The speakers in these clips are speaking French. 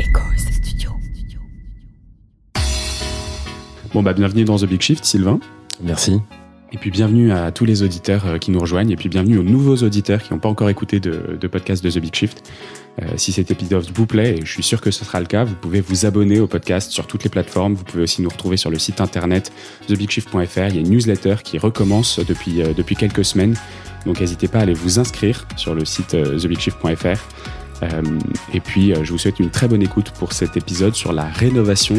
Echoes Studio. Bon bienvenue dans The Big Shift, Sylvain. Merci. Et puis bienvenue à tous les auditeurs qui nous rejoignent, et puis bienvenue aux nouveaux auditeurs qui n'ont pas encore écouté de podcast de The Big Shift. Si cet épisode vous plaît, et je suis sûr que ce sera le cas, vous pouvez vous abonner au podcast sur toutes les plateformes. Vous pouvez aussi nous retrouver sur le site internet thebigshift.fr. Il y a une newsletter qui recommence depuis quelques semaines, donc n'hésitez pas à aller vous inscrire sur le site thebigshift.fr. Et puis je vous souhaite une très bonne écoute pour cet épisode sur la rénovation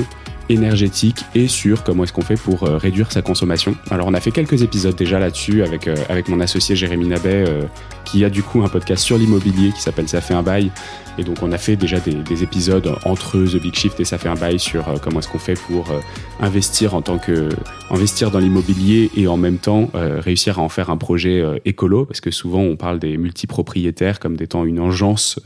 énergétique et sur comment est-ce qu'on fait pour réduire sa consommation. Alors on a fait quelques épisodes déjà là-dessus avec mon associé Jérémy Nabet qui a du coup un podcast sur l'immobilier qui s'appelle Ça fait un bail, et donc on a fait déjà des épisodes entre The Big Shift et Ça fait un bail sur comment est-ce qu'on fait pour investir dans l'immobilier et en même temps réussir à en faire un projet écolo, parce que souvent on parle des multipropriétaires comme étant une engeance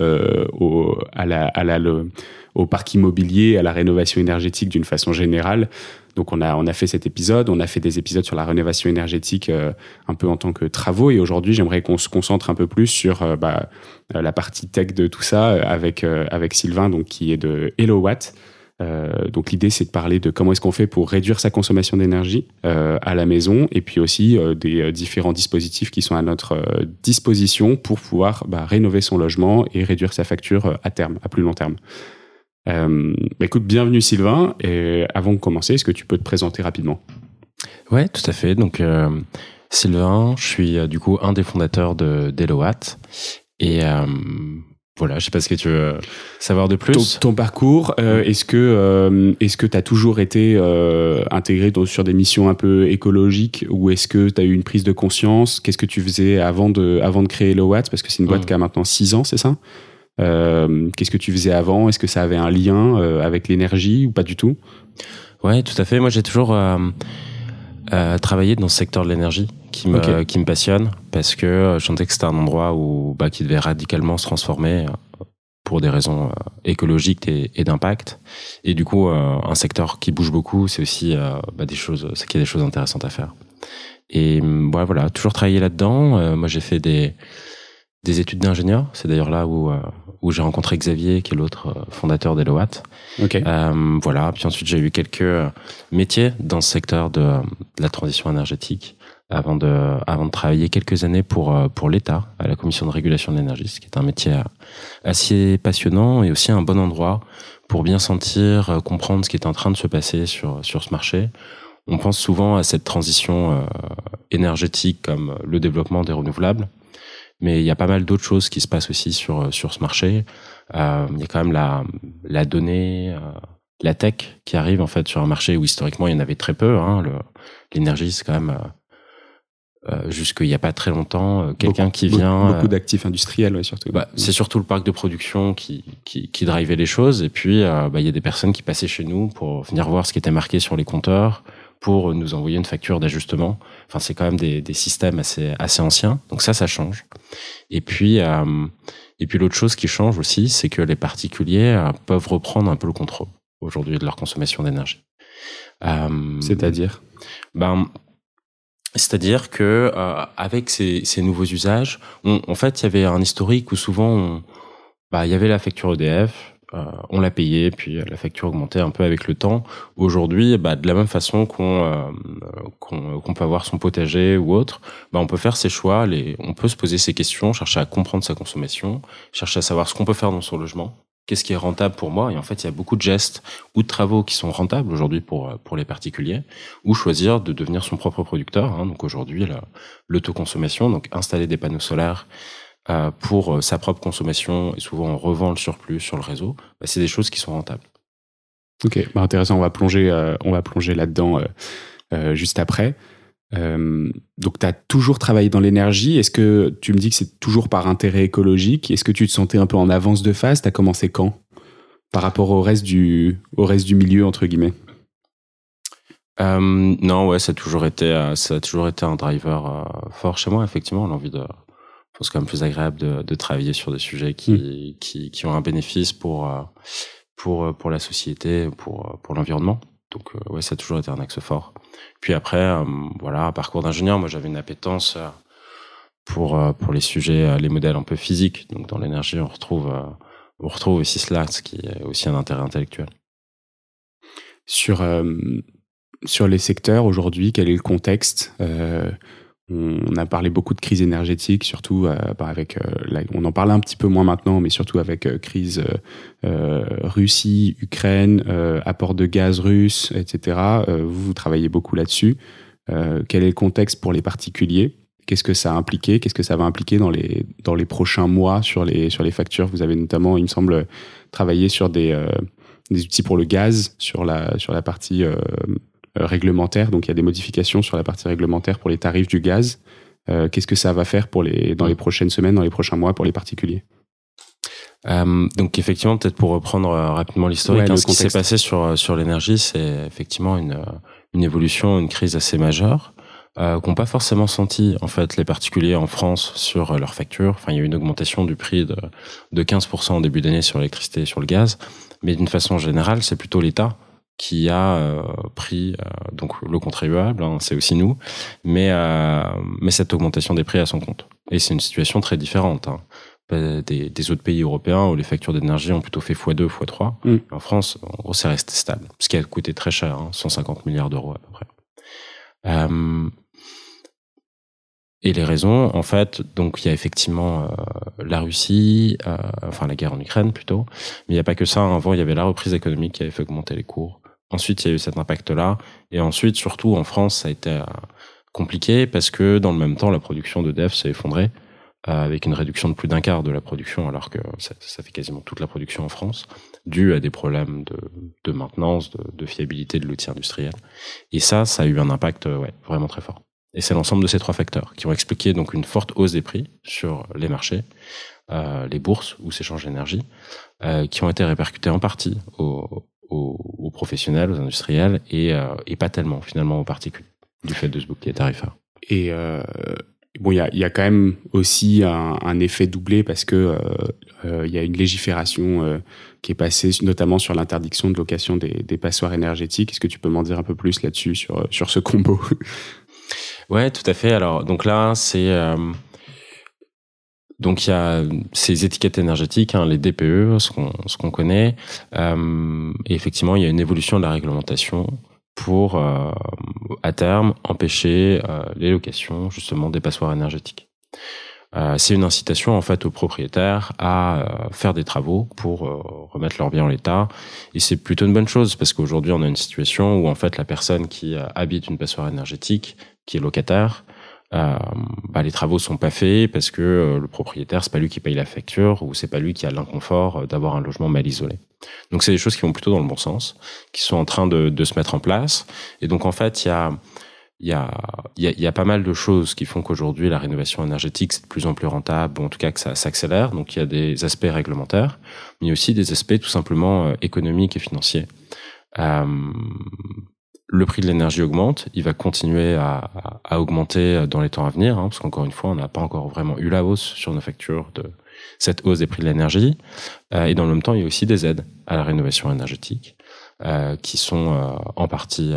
au parc immobilier, à la rénovation énergétique d'une façon générale. Donc on a fait cet épisode, on a fait des épisodes sur la rénovation énergétique un peu en tant que travaux, et aujourd'hui j'aimerais qu'on se concentre un peu plus sur la partie tech de tout ça avec Sylvain, donc qui est de HelloWatt. Donc l'idée c'est de parler de comment est-ce qu'on fait pour réduire sa consommation d'énergie à la maison, et puis aussi des différents dispositifs qui sont à notre disposition pour pouvoir rénover son logement et réduire sa facture à plus long terme. Écoute, bienvenue Sylvain, et avant de commencer, est-ce que tu peux te présenter rapidement ? Ouais, tout à fait. Donc Sylvain, je suis du coup un des fondateurs d'HelloWatt, et voilà, je sais pas ce que tu veux savoir de plus. Ton parcours, est-ce que tu as toujours été intégré sur des missions un peu écologiques, ou est-ce que tu as eu une prise de conscience ? Qu'est-ce que tu faisais avant de créer HelloWatt ? Parce que c'est une boîte qui a maintenant 6 ans, c'est ça ? Qu'est-ce que tu faisais avant ? Est-ce que ça avait un lien avec l'énergie ou pas du tout ? Ouais, tout à fait. Moi, j'ai toujours travaillé dans ce secteur de l'énergie qui me passionne, parce que je sentais que c'était un endroit qui devait radicalement se transformer pour des raisons écologiques et d'impact. Et du coup, un secteur qui bouge beaucoup, c'est aussi c'est qu'il y a des choses intéressantes à faire. Et voilà, toujours travaillé là-dedans. Moi, j'ai fait des études d'ingénieur. C'est d'ailleurs là où j'ai rencontré Xavier, qui est l'autre fondateur d'HelloWatt. Okay. Voilà. Puis ensuite, j'ai eu quelques métiers dans ce secteur de la transition énergétique avant de travailler quelques années pour l'État, à la Commission de régulation de l'énergie, ce qui est un métier assez passionnant et aussi un bon endroit pour bien sentir, comprendre ce qui est en train de se passer sur ce marché. On pense souvent à cette transition énergétique comme le développement des renouvelables, mais il y a pas mal d'autres choses qui se passent aussi sur ce marché. Il y a quand même la donnée, la tech qui arrive en fait sur un marché où historiquement il y en avait très peu. L'énergie, c'est quand même jusqu'il y a pas très longtemps quelqu'un qui vient. Beaucoup d'actifs industriels, ouais, surtout. C'est surtout le parc de production qui drivait les choses. Et puis il y a des personnes qui passaient chez nous pour venir voir ce qui était marqué sur les compteurs, pour nous envoyer une facture d'ajustement. Enfin, c'est quand même des systèmes assez anciens. Donc ça change. Et puis l'autre chose qui change aussi, c'est que les particuliers peuvent reprendre un peu le contrôle aujourd'hui de leur consommation d'énergie. C'est-à-dire ? C'est-à-dire que avec ces nouveaux usages, en fait, il y avait un historique où souvent il y avait la facture EDF. On l'a payé, puis la facture augmentait un peu avec le temps. Aujourd'hui, de la même façon qu'on peut avoir son potager ou autre, on peut faire ses choix, on peut se poser ces questions, chercher à comprendre sa consommation, chercher à savoir ce qu'on peut faire dans son logement, qu'est-ce qui est rentable pour moi. Et en fait, il y a beaucoup de gestes ou de travaux qui sont rentables aujourd'hui pour les particuliers, ou choisir de devenir son propre producteur. Donc aujourd'hui, l'autoconsommation, donc installer des panneaux solaires pour sa propre consommation, et souvent on revend le surplus sur le réseau, c'est des choses qui sont rentables. Ok, intéressant, on va plonger là-dedans juste après. Donc tu as toujours travaillé dans l'énergie. Est-ce que tu me dis que c'est toujours par intérêt écologique ? Est-ce que tu te sentais un peu en avance de phase ? Tu as commencé quand par rapport au reste du milieu, entre guillemets ? Non, ouais, ça a toujours été un driver fort chez moi, effectivement, l'envie de... Je pense que c'est quand même plus agréable de travailler sur des sujets qui ont un bénéfice pour la société, pour l'environnement. Donc ouais, ça a toujours été un axe fort. Puis après, parcours d'ingénieur, moi j'avais une appétence pour les sujets, les modèles un peu physiques. Donc dans l'énergie, on retrouve on retrouve aussi cela, ce qui est aussi un intérêt intellectuel. Sur les secteurs aujourd'hui, quel est le contexte? On a parlé beaucoup de crise énergétique, surtout on en parle un petit peu moins maintenant, mais surtout avec crise Russie, Ukraine, apport de gaz russe, etc. Vous travaillez beaucoup là-dessus. Quel est le contexte pour les particuliers? Qu'est-ce que ça a impliqué? Qu'est-ce que ça va impliquer dans les prochains mois sur les factures? Vous avez notamment, il me semble, travaillé sur des outils pour le gaz, sur la partie réglementaire. Donc, il y a des modifications sur la partie réglementaire pour les tarifs du gaz. Qu'est-ce que ça va faire dans les prochaines semaines, dans les prochains mois pour les particuliers? Donc, effectivement, peut-être pour reprendre rapidement l'historique, ce qui s'est passé sur l'énergie, c'est effectivement une évolution, une crise assez majeure, qu'ont pas forcément senti, en fait, les particuliers en France sur leurs factures. Enfin, il y a eu une augmentation du prix de 15% en début d'année sur l'électricité et sur le gaz. Mais d'une façon générale, c'est plutôt l'État qui a pris, donc le contribuable, c'est aussi nous, mais cette augmentation des prix à son compte. Et c'est une situation très différente des autres pays européens où les factures d'énergie ont plutôt fait x2, x3. En France, en gros, c'est resté stable, ce qui a coûté très cher, 150 milliards d'euros à peu près. Et les raisons, en fait, donc il y a effectivement la Russie, la guerre en Ukraine plutôt, mais il n'y a pas que ça. Avant, il y avait la reprise économique qui avait fait augmenter les cours. Ensuite, il y a eu cet impact-là. Et ensuite, surtout en France, ça a été compliqué parce que dans le même temps, la production d'EDF s'est effondrée avec une réduction de plus d'un quart de la production, alors que ça fait quasiment toute la production en France, dû à des problèmes de maintenance, de fiabilité de l'outil industriel. Et ça a eu un impact vraiment très fort. Et c'est l'ensemble de ces trois facteurs qui ont expliqué donc une forte hausse des prix sur les marchés, les bourses où s'échange l'énergie, qui ont été répercutés en partie aux professionnels, aux industriels et pas tellement finalement aux particuliers du fait de ce bouclier tarifaire. Et bon, il y a quand même aussi un effet doublé parce que il y a une légifération qui est passée notamment sur l'interdiction de location des passoires énergétiques. Est-ce que tu peux m'en dire un peu plus là-dessus sur ce combo? Ouais, tout à fait. Alors donc là, donc il y a ces étiquettes énergétiques, les DPE, ce qu'on connaît, et effectivement il y a une évolution de la réglementation pour à terme empêcher les locations justement des passoires énergétiques. C'est une incitation en fait aux propriétaires à faire des travaux pour remettre leur bien en état, et c'est plutôt une bonne chose parce qu'aujourd'hui on a une situation où en fait la personne qui habite une passoire énergétique, qui est locataire, les travaux sont pas faits parce que le propriétaire, c'est pas lui qui paye la facture ou c'est pas lui qui a l'inconfort d'avoir un logement mal isolé. Donc c'est des choses qui vont plutôt dans le bon sens, qui sont en train de se mettre en place. Et donc en fait, il y a pas mal de choses qui font qu'aujourd'hui la rénovation énergétique c'est de plus en plus rentable, ou en tout cas que ça s'accélère. Donc il y a des aspects réglementaires, mais il y a aussi des aspects tout simplement économiques et financiers. Le prix de l'énergie augmente, il va continuer à augmenter dans les temps à venir, parce qu'encore une fois, on n'a pas encore vraiment eu la hausse sur nos factures de cette hausse des prix de l'énergie. Et dans le même temps, il y a aussi des aides à la rénovation énergétique qui sont en partie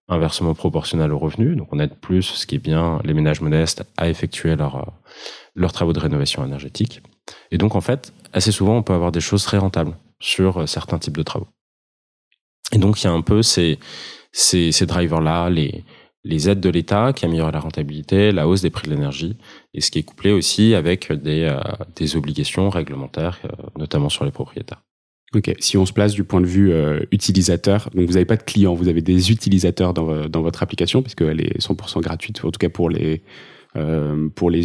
inversement proportionnelles aux revenus. Donc on aide plus, ce qui est bien, les ménages modestes à effectuer leurs travaux de rénovation énergétique. Et donc en fait, assez souvent, on peut avoir des choses très rentables sur certains types de travaux. Et donc il y a un peu ces drivers-là, les aides de l'État qui améliorent la rentabilité, la hausse des prix de l'énergie, et ce qui est couplé aussi avec des obligations réglementaires, notamment sur les propriétaires. Ok, si on se place du point de vue utilisateur, donc vous n'avez pas de clients, vous avez des utilisateurs dans votre application, puisqu'elle est 100% gratuite, en tout cas pour les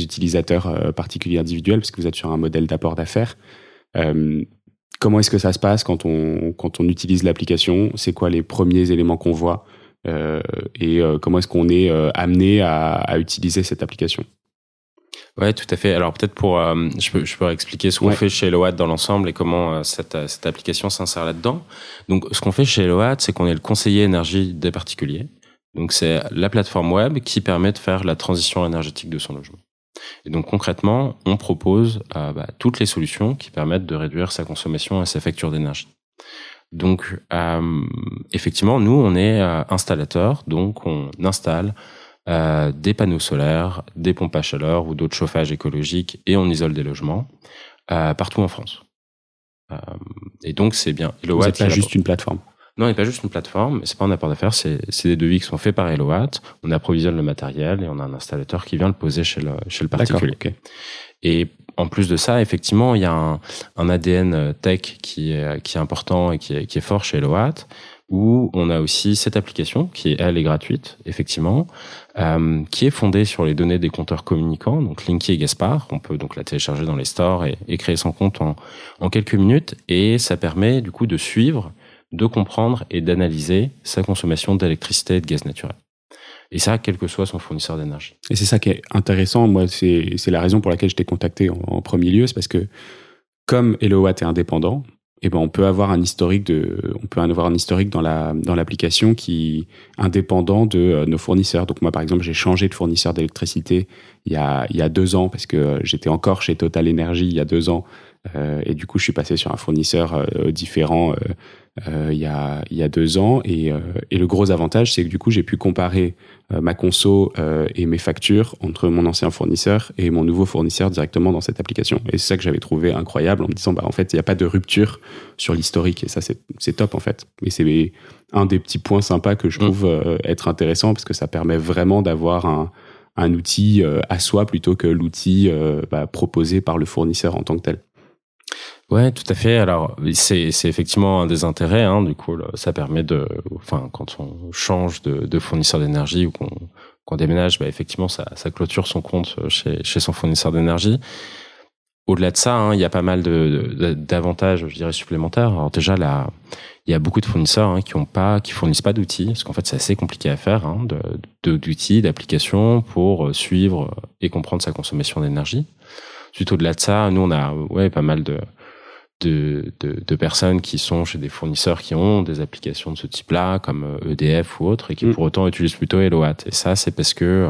utilisateurs particuliers individuels, parce que vous êtes sur un modèle d'apport d'affaires. Comment est-ce que ça se passe quand on utilise l'application? C'est quoi les premiers éléments qu'on voit et comment est-ce qu'on est amené à utiliser cette application? Ouais, tout à fait. Alors peut-être je peux expliquer ce qu'on fait chez Eloat dans l'ensemble et comment cette application s'insère là-dedans. Donc ce qu'on fait chez Eloat, c'est qu'on est le conseiller énergie des particuliers. Donc c'est la plateforme web qui permet de faire la transition énergétique de son logement. Et donc concrètement, on propose toutes les solutions qui permettent de réduire sa consommation et sa facture d'énergie. Donc effectivement, nous on est installateur, donc on installe des panneaux solaires, des pompes à chaleur ou d'autres chauffages écologiques et on isole des logements partout en France. Et donc, c'est bien. Vous n'êtes pas juste une plateforme. Non, on n'est pas juste une plateforme, c'est pas un apport d'affaires, c'est des devis qui sont faits par Eloat. On approvisionne le matériel et on a un installateur qui vient le poser chez le particulier. Okay. Et en plus de ça, effectivement, il y a un ADN tech qui est important et qui est fort chez Eloat, où on a aussi cette application qui, elle, est gratuite, effectivement, qui est fondée sur les données des compteurs communicants, donc Linky et Gaspard. On peut donc la télécharger dans les stores et créer son compte en quelques minutes. Et ça permet, du coup, de suivre, de comprendre et d'analyser sa consommation d'électricité et de gaz naturel. Et ça, quel que soit son fournisseur d'énergie. Et c'est ça qui est intéressant. Moi, c'est la raison pour laquelle je t'ai contacté en premier lieu. C'est parce que comme Eloat est indépendant, eh ben, on peut avoir un historique dans l'application qui est indépendant de nos fournisseurs. Donc moi, par exemple, j'ai changé de fournisseur d'électricité il y a 2 ans parce que j'étais encore chez Total Energy il y a 2 ans. Et du coup, je suis passé sur un fournisseur différent il y a 2 ans. Et le gros avantage, c'est que du coup, j'ai pu comparer ma conso et mes factures entre mon ancien fournisseur et mon nouveau fournisseur directement dans cette application. Et c'est ça que j'avais trouvé incroyable en me disant, en fait, il n'y a pas de rupture sur l'historique. Et ça, c'est top, en fait. Et c'est un des petits points sympas que je trouve être intéressant parce que ça permet vraiment d'avoir un outil à soi plutôt que l'outil proposé par le fournisseur en tant que tel. Ouais, tout à fait. Alors, c'est effectivement un des intérêts. Du coup, ça permet quand on change de fournisseur d'énergie ou qu'on déménage, effectivement, ça clôture son compte chez son fournisseur d'énergie. Au-delà de ça, il y a pas mal d'avantages, je dirais, supplémentaires. Alors déjà, il y a beaucoup de fournisseurs qui fournissent pas d'outils, parce qu'en fait, c'est assez compliqué à faire, d'outils, d'applications pour suivre et comprendre sa consommation d'énergie. Ensuite, au-delà de ça, nous, on a pas mal de personnes qui sont chez des fournisseurs qui ont des applications de ce type-là, comme EDF ou autres, et qui pour autant utilisent plutôt Eloat. Et ça, c'est parce que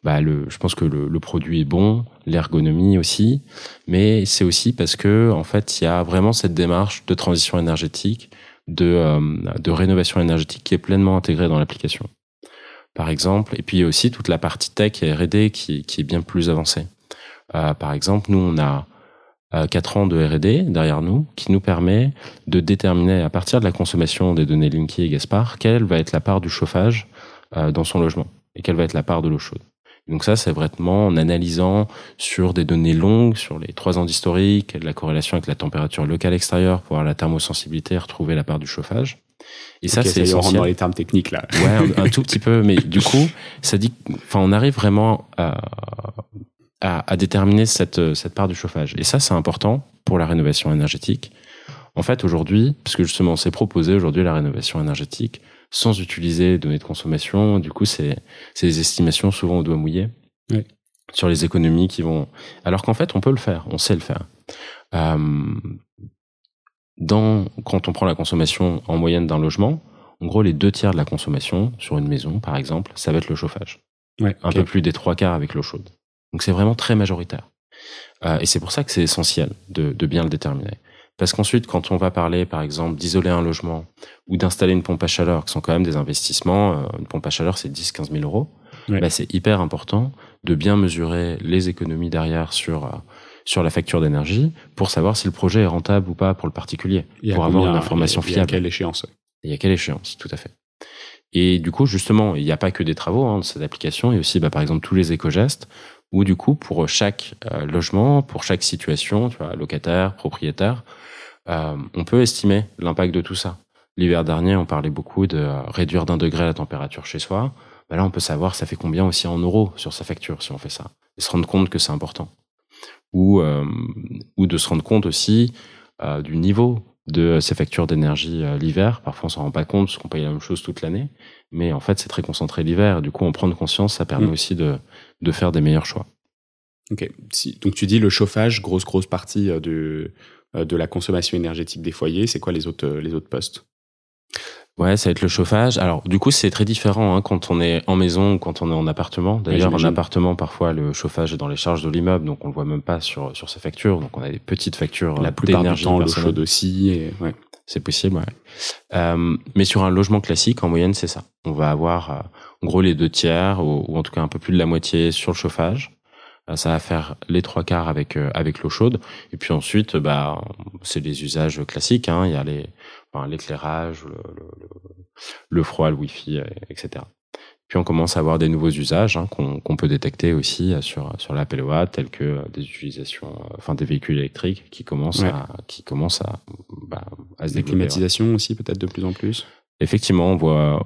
je pense que le produit est bon, l'ergonomie aussi, mais c'est aussi parce que en fait, il y a vraiment cette démarche de transition énergétique, de rénovation énergétique qui est pleinement intégrée dans l'application. Par exemple, et puis aussi toute la partie tech et R&D qui est bien plus avancée. Par exemple, nous, on a 4 ans de R&D derrière nous qui nous permet de déterminer à partir de la consommation des données Linky et Gaspard quelle va être la part du chauffage dans son logement et quelle va être la part de l'eau chaude. Donc ça, c'est vraiment en analysant sur des données longues, sur les 3 ans d'historique, et de la corrélation avec la température locale extérieure pour avoir la thermosensibilité et retrouver la part du chauffage. Et ça, c'est essentiel. On rentre dans les termes techniques là. Ouais, un tout petit peu, mais du coup, ça dit, on arrive vraiment à déterminer cette part du chauffage. Et ça, c'est important pour la rénovation énergétique. En fait, aujourd'hui, parce que justement, on s'est proposé aujourd'hui la rénovation énergétique sans utiliser les données de consommation. Du coup, c'est des estimations souvent au doigt mouillé sur les économies qui vont... Alors qu'en fait, on peut le faire, on sait le faire. Quand on prend la consommation en moyenne d'un logement, en gros, les 2/3 de la consommation sur une maison, par exemple, ça va être le chauffage. Un peu plus des 3/4 avec l'eau chaude. Donc c'est vraiment très majoritaire. Et c'est pour ça que c'est essentiel de bien le déterminer. Parce qu'ensuite, quand on va parler, par exemple, d'isoler un logement ou d'installer une pompe à chaleur, qui sont quand même des investissements, une pompe à chaleur, c'est 10-15 000 euros, c'est hyper important de bien mesurer les économies derrière sur la facture d'énergie pour savoir si le projet est rentable ou pas pour le particulier, pour avoir une information fiable. Et à quelle échéance. Et à quelle échéance, tout à fait. Et du coup, justement, il n'y a pas que des travaux de cette application, il y a aussi, par exemple, tous les éco-gestes, où du coup, pour chaque logement, pour chaque situation, locataire, propriétaire, on peut estimer l'impact de tout ça. L'hiver dernier, on parlait beaucoup de réduire d'1 degré la température chez soi. Là, on peut savoir ça fait combien aussi en euros sur sa facture si on fait ça. Et se rendre compte que c'est important. Ou de se rendre compte aussi du niveau de ces factures d'énergie l'hiver. Parfois, on s'en rend pas compte parce qu'on paye la même chose toute l'année. Mais en fait, c'est très concentré l'hiver. Du coup, en prendre conscience, ça permet aussi de faire des meilleurs choix. Ok. Donc, tu dis le chauffage, grosse partie de la consommation énergétique des foyers. C'est quoi les autres postes? Ouais, ça va être le chauffage. Alors, du coup, c'est très différent quand on est en maison ou quand on est en appartement. D'ailleurs, en appartement, parfois, le chauffage est dans les charges de l'immeuble, donc on le voit même pas sur ses factures. Donc, on a des petites factures d'énergie. La plupart du temps, l'eau chaude aussi. C'est possible, mais sur un logement classique, en moyenne, c'est ça. On va avoir, en gros, les 2/3, ou en tout cas un peu plus de la moitié sur le chauffage. Ça va faire les 3/4 avec l'eau chaude. Et puis ensuite, c'est les usages classiques. Il y a l'éclairage, le froid, le Wi-Fi, etc. Puis on commence à avoir des nouveaux usages qu'on peut détecter aussi sur la PLOA, tels que des utilisations, des véhicules électriques qui commencent à se développer. Des climatisations aussi, peut-être de plus en plus. Effectivement,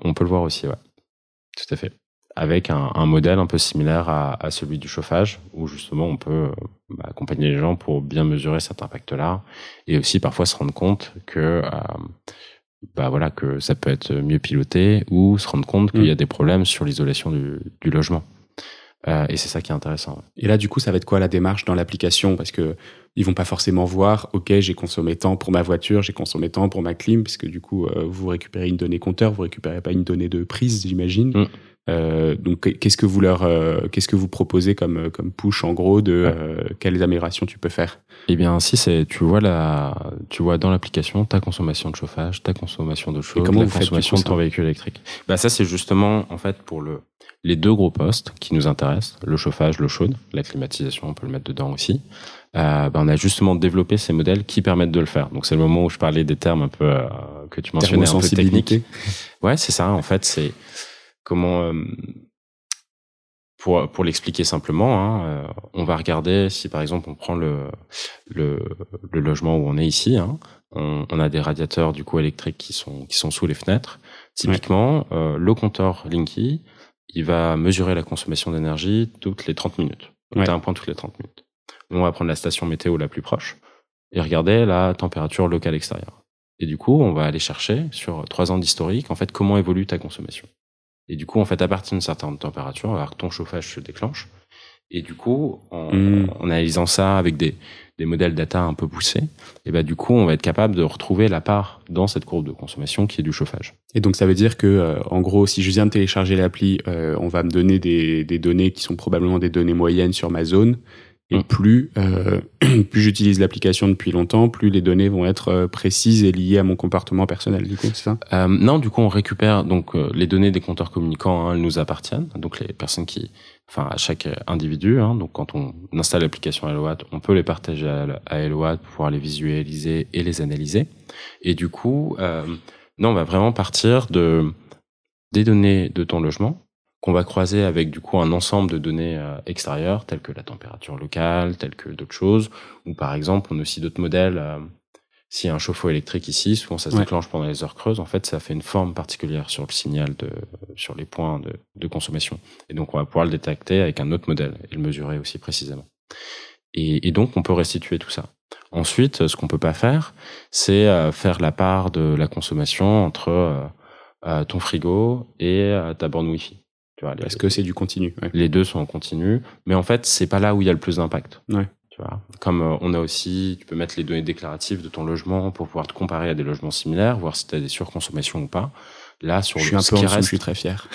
on peut le voir aussi, ouais. Tout à fait. Avec un modèle un peu similaire à celui du chauffage, où justement on peut accompagner les gens pour bien mesurer cet impact-là, et aussi parfois se rendre compte que que ça peut être mieux piloté, ou se rendre compte qu'il y a des problèmes sur l'isolation du logement. Et c'est ça qui est intéressant. Et là, du coup, ça va être quoi la démarche dans l'application? Parce que ils vont pas forcément voir, OK, j'ai consommé tant pour ma voiture, j'ai consommé tant pour ma clim, parce que du coup, vous récupérez une donnée compteur, vous récupérez pas une donnée de prise, j'imagine. Donc, qu'est-ce que vous proposez comme push, en gros, quelles améliorations tu peux faire? Eh bien, si tu vois dans l'application ta consommation de chauffage, ta consommation d'eau chaude, la consommation de ton véhicule électrique. Ça, c'est justement, en fait, pour les 2 gros postes qui nous intéressent, le chauffage, l'eau chaude, la climatisation, on peut le mettre dedans aussi. On a justement développé ces modèles qui permettent de le faire. Donc, c'est le moment où je parlais des termes un peu, que tu mentionnais, un peu techniques. Ouais, c'est ça. En fait, c'est comment, pour l'expliquer simplement, on va regarder si par exemple on prend le logement où on est ici, on a des radiateurs du coup électriques qui sont sous les fenêtres. Typiquement, le compteur Linky, il va mesurer la consommation d'énergie toutes les 30 minutes. Donc t'as un point toutes les 30 minutes. On va prendre la station météo la plus proche et regarder la température locale extérieure. Et du coup, on va aller chercher sur 3 ans d'historique, en fait, comment évolue ta consommation. Et du coup, en fait, à partir d'une certaine température, on va voir que ton chauffage se déclenche. Et du coup, en analysant ça avec des modèles data un peu poussés, et du coup, on va être capable de retrouver la part dans cette courbe de consommation qui est du chauffage. Et donc, ça veut dire que, en gros, si je viens de télécharger l'appli, on va me donner des données qui sont probablement des données moyennes sur ma zone. Et plus j'utilise l'application depuis longtemps, plus les données vont être précises et liées à mon comportement personnel, du coup, c'est ça? Non, du coup, on récupère les données des compteurs communicants, elles nous appartiennent. Donc, les personnes à chaque individu, donc quand on installe l'application Hellowatt, on peut les partager à Hellowatt pour pouvoir les visualiser et les analyser. Et du coup, on va vraiment partir des données de ton logement, qu'on va croiser avec du coup un ensemble de données extérieures, telles que la température locale, telles que d'autres choses, ou par exemple, on a aussi d'autres modèles. S'il y a un chauffe-eau électrique ici, souvent ça se déclenche pendant les heures creuses. En fait, ça fait une forme particulière sur le signal sur les points de consommation. Et donc, on va pouvoir le détecter avec un autre modèle et le mesurer aussi précisément. Et donc, on peut restituer tout ça. Ensuite, ce qu'on peut pas faire, c'est faire la part de la consommation entre ton frigo et ta borne Wi-Fi. Parce que c'est du continu. Ouais. Les 2 sont en continu, mais en fait, c'est pas là où il y a le plus d'impact. Ouais. Tu vois, comme on a aussi, tu peux mettre les données déclaratives de ton logement pour pouvoir te comparer à des logements similaires, voir si tu as des surconsommations ou pas. Là, sur ce qui reste, je suis très fier.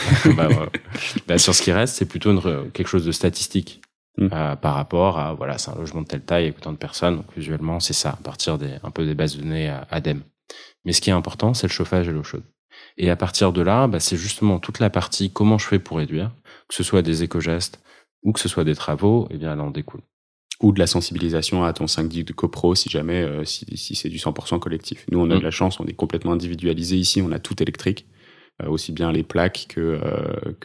Sur ce qui reste, c'est plutôt quelque chose de statistique par rapport à c'est un logement de telle taille avec autant de personnes. Donc visuellement, c'est ça, à partir un peu des bases de données ADEME. Mais ce qui est important, c'est le chauffage et l'eau chaude. Et à partir de là, c'est justement toute la partie comment je fais pour réduire, que ce soit des éco-gestes ou que ce soit des travaux, et bien là en découle. Ou de la sensibilisation à ton 5 de copro si jamais si c'est du 100% collectif. Nous, on a de la chance, on est complètement individualisé ici, on a tout électrique, aussi bien les plaques que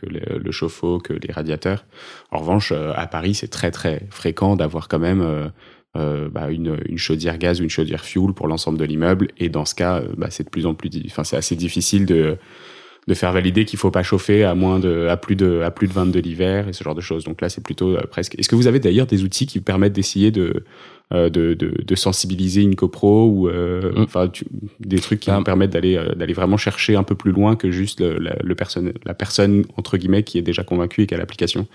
le chauffe-eau, que les radiateurs. En revanche, à Paris, c'est très très fréquent d'avoir quand même une chaudière gaz ou une chaudière fuel pour l'ensemble de l'immeuble, et dans ce cas c'est de plus en plus c'est assez difficile de faire valider qu'il faut pas chauffer à plus de 22 l'hiver et ce genre de choses. Donc là, c'est plutôt presque. Est-ce que vous avez d'ailleurs des outils qui vous permettent d'essayer de sensibiliser une copro ou des trucs qui vous permettent d'aller vraiment chercher un peu plus loin que juste la personne entre guillemets qui est déjà convaincue et qui a l'application?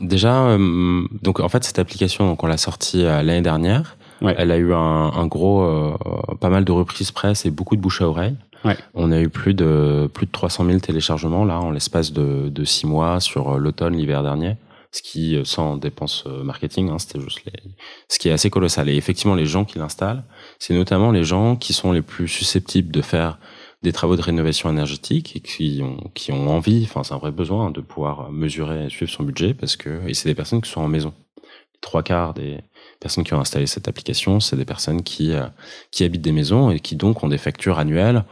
Déjà, donc en fait cette application, donc on l'a sortie l'année dernière. Ouais. Elle a eu un gros, pas mal de reprises presse et beaucoup de bouche à oreille. Ouais. On a eu plus de 300 000 téléchargements là en l'espace de 6 mois sur l'automne, l'hiver dernier. Ce qui, sans dépenses marketing, c'était juste ce qui est assez colossal. Et effectivement, les gens qui l'installent, c'est notamment les gens qui sont les plus susceptibles de faire des travaux de rénovation énergétique et qui ont envie, enfin c'est un vrai besoin de pouvoir mesurer et suivre son budget et c'est des personnes qui sont en maison. Les 3/4 des personnes qui ont installé cette application, c'est des personnes qui habitent des maisons et qui donc ont des factures annuelles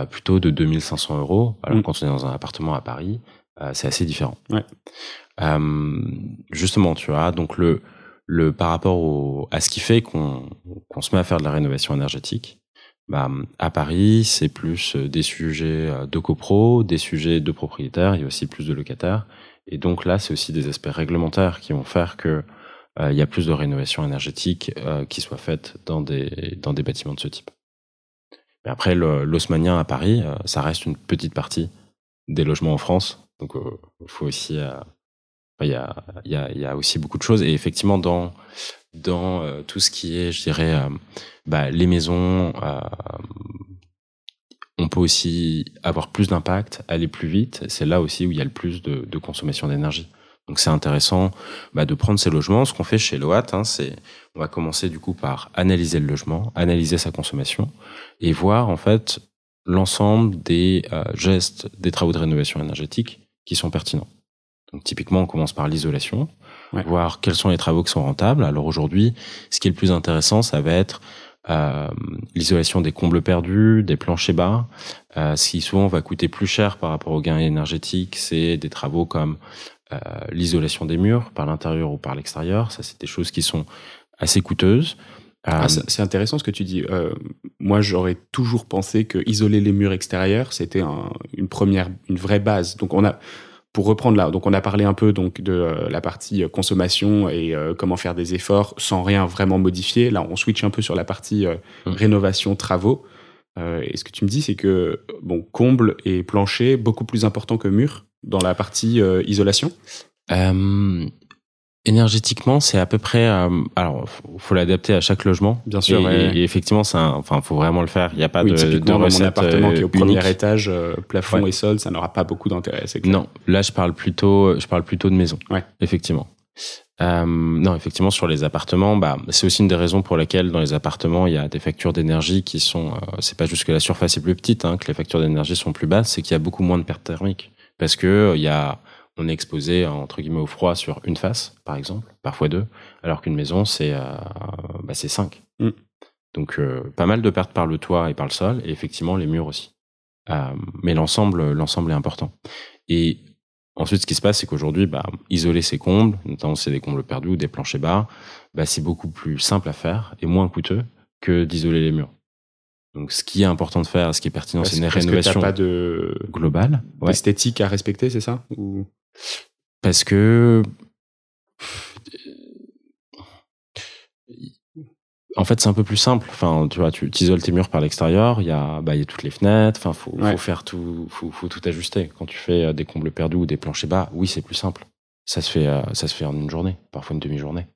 plutôt de 2 500 €. Alors quand on est dans un appartement à Paris, c'est assez différent. Ouais. Justement, tu vois, donc par rapport à ce qui fait qu'on se met à faire de la rénovation énergétique, à Paris, c'est plus des sujets de copro, des sujets de propriétaires, il y a aussi plus de locataires. Et donc là, c'est aussi des aspects réglementaires qui vont faire que il y a plus de rénovation énergétique qui soit faite dans des bâtiments de ce type. Mais après, l'haussmannien à Paris, ça reste une petite partie des logements en France. Donc, faut aussi, il y a aussi beaucoup de choses. Et effectivement, dans tout ce qui est, je dirais, les maisons, on peut aussi avoir plus d'impact, aller plus vite. C'est là aussi où il y a le plus de consommation d'énergie. Donc c'est intéressant de prendre ces logements. Ce qu'on fait chez Loat, c'est on va commencer du coup par analyser le logement, analyser sa consommation et voir en fait l'ensemble des gestes, des travaux de rénovation énergétique qui sont pertinents. Donc typiquement, on commence par l'isolation, voir quels sont les travaux qui sont rentables. Alors aujourd'hui, ce qui est le plus intéressant, ça va être l'isolation des combles perdus, des planchers bas. Ce qui souvent va coûter plus cher par rapport aux gains énergétiques, c'est des travaux comme l'isolation des murs par l'intérieur ou par l'extérieur. Ça, c'est des choses qui sont assez coûteuses. C'est intéressant ce que tu dis. Moi, j'aurais toujours pensé que isoler les murs extérieurs, c'était une vraie base. Donc pour reprendre là, donc on a parlé un peu donc de la partie consommation et comment faire des efforts sans rien vraiment modifier. Là, on switch un peu sur la partie rénovation, travaux. Et ce que tu me dis, c'est que comble et plancher beaucoup plus important que mur dans la partie isolation. Énergétiquement, c'est à peu près. Alors, faut l'adapter à chaque logement. Bien sûr. Et effectivement, faut vraiment le faire. Il n'y a pas de recette. Dans mon appartement qui est au premier unique. Étage, plafond et sol, ça n'aura pas beaucoup d'intérêt. C'est clair. Non, là, je parle plutôt de maison. Ouais. Effectivement. Non, effectivement, sur les appartements, c'est aussi une des raisons pour lesquelles dans les appartements, il y a des factures d'énergie qui sont. C'est pas juste que la surface est plus petite, que les factures d'énergie sont plus basses, c'est qu'il y a beaucoup moins de pertes thermiques parce que on est exposé entre guillemets au froid sur une face, par exemple, parfois 2, alors qu'une maison c'est 5. Donc pas mal de pertes par le toit et par le sol, et effectivement les murs aussi. Mais l'ensemble est important. Et ensuite, ce qui se passe, c'est qu'aujourd'hui, isoler ces combles, notamment c'est des combles perdus ou des planchers bas, c'est beaucoup plus simple à faire et moins coûteux que d'isoler les murs. Donc, ce qui est important de faire, ce qui est pertinent, c'est une rénovation pas de globale, esthétique à respecter, c'est ça ou... Parce que en fait, c'est un peu plus simple. Enfin, tu vois, tu isoles tes murs par l'extérieur. Il y a toutes les fenêtres. Enfin, faut faire tout, faut tout ajuster. Quand tu fais des combles perdus ou des planchers bas, oui, c'est plus simple. Ça se fait en une journée, parfois une demi-journée.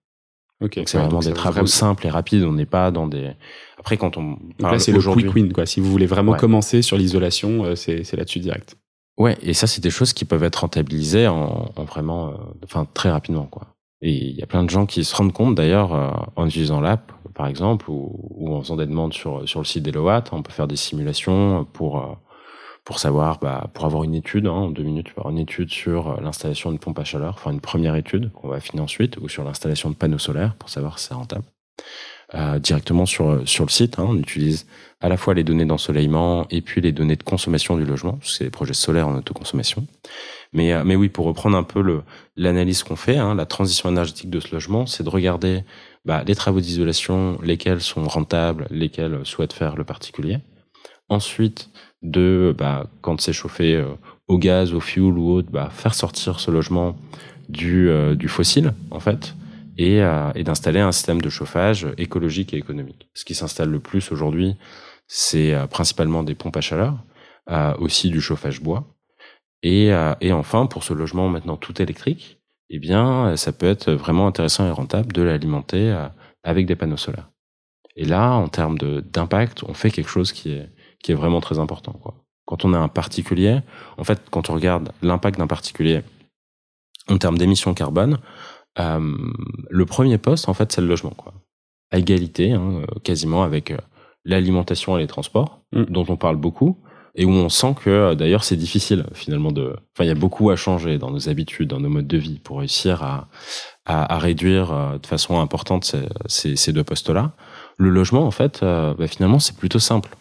Okay. Donc c'est vraiment des travaux simples et rapides. On n'est pas dans des. Après, quand on parle là, c'est le quick win, quoi. Si vous voulez vraiment commencer sur l'isolation, c'est là-dessus direct. Ouais, et ça, c'est des choses qui peuvent être rentabilisées en vraiment, très rapidement, quoi. Et il y a plein de gens qui se rendent compte, d'ailleurs, en utilisant l'app, par exemple, ou en faisant des demandes sur le site des Loat. On peut faire des simulations pour savoir, pour avoir une étude, en 2 minutes, tu peux avoir une étude sur l'installation d'une pompe à chaleur, enfin une première étude qu'on va affiner ensuite, ou sur l'installation de panneaux solaires pour savoir si c'est rentable. Directement sur le site, on utilise à la fois les données d'ensoleillement et puis les données de consommation du logement, parce que c'est des projets solaires en autoconsommation. Mais oui, pour reprendre un peu l'analyse qu'on fait, la transition énergétique de ce logement, c'est de regarder les travaux d'isolation, lesquels sont rentables, lesquels souhaite faire le particulier. Ensuite, quand c'est chauffé au gaz, au fioul ou autre, faire sortir ce logement du fossile, en fait, et d'installer un système de chauffage écologique et économique. Ce qui s'installe le plus aujourd'hui, c'est principalement des pompes à chaleur, aussi du chauffage bois. Et enfin, pour ce logement maintenant tout électrique, ça peut être vraiment intéressant et rentable de l'alimenter avec des panneaux solaires. Et là, en termes d'impact, on fait quelque chose qui est vraiment très important, quoi. Quand on a un particulier, en fait, quand on regarde l'impact d'un particulier en termes d'émissions carbone, le premier poste, en fait, c'est le logement, quoi. À égalité, quasiment avec l'alimentation et les transports, dont on parle beaucoup. et où on sent que d'ailleurs c'est difficile finalement il y a beaucoup à changer dans nos habitudes, dans nos modes de vie pour réussir à réduire de façon importante ces deux postes-là. Le logement, en fait, finalement, c'est plutôt simple.